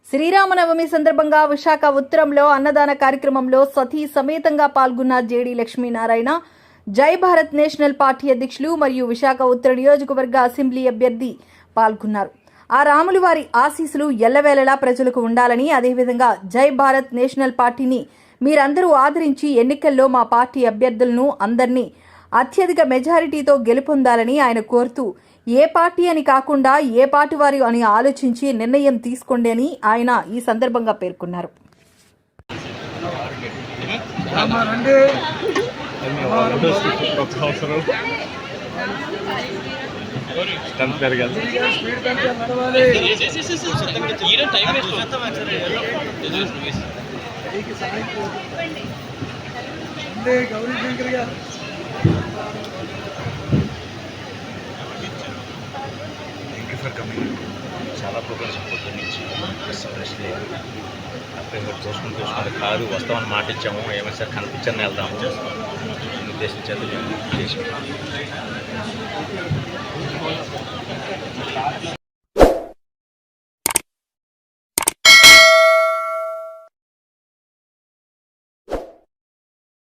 శ్రీరామనవమి సందర్భంగా విశాఖ ఉత్తరంలో అన్నదాన కార్యక్రమంలో సతీ సమేతంగా పాల్గొన్న జేడీ లక్ష్మీనారాయణ, జై భారత్ నేషనల్ పార్టీ అధ్యక్షులు మరియు విశాఖ ఉత్తర నియోజకవర్గ అసెంబ్లీ అభ్యర్థి పాల్గొన్నారు. ఆ రాములు వారి ఆశీస్సులు ఎల్లవేళలా ప్రజలకు ఉండాలని, అదేవిధంగా జై భారత్ నేషనల్ పార్టీని మీరందరూ ఆదరించి ఎన్నికల్లో మా పార్టీ అభ్యర్థులను అందరినీ అత్యధిక మెజారిటీతో గెలుపొందాలని ఆయన కోరుతూ, ఏ పార్టీ అని కాకుండా ఏ పార్టీ వారు అని ఆలోచించి నిర్ణయం తీసుకోండి అని ఆయన ఈ సందర్భంగా పేర్కొన్నారు. చాలా ప్రోగ్రామ్స్ పొద్దున్న నుంచి అప్పుడు చూసుకుంటూ కాదు వస్తామని మాట ఇచ్చాము, ఏమైనా సరే కనిపించని వెళ్దాము ఉద్దేశించేది చేసాము.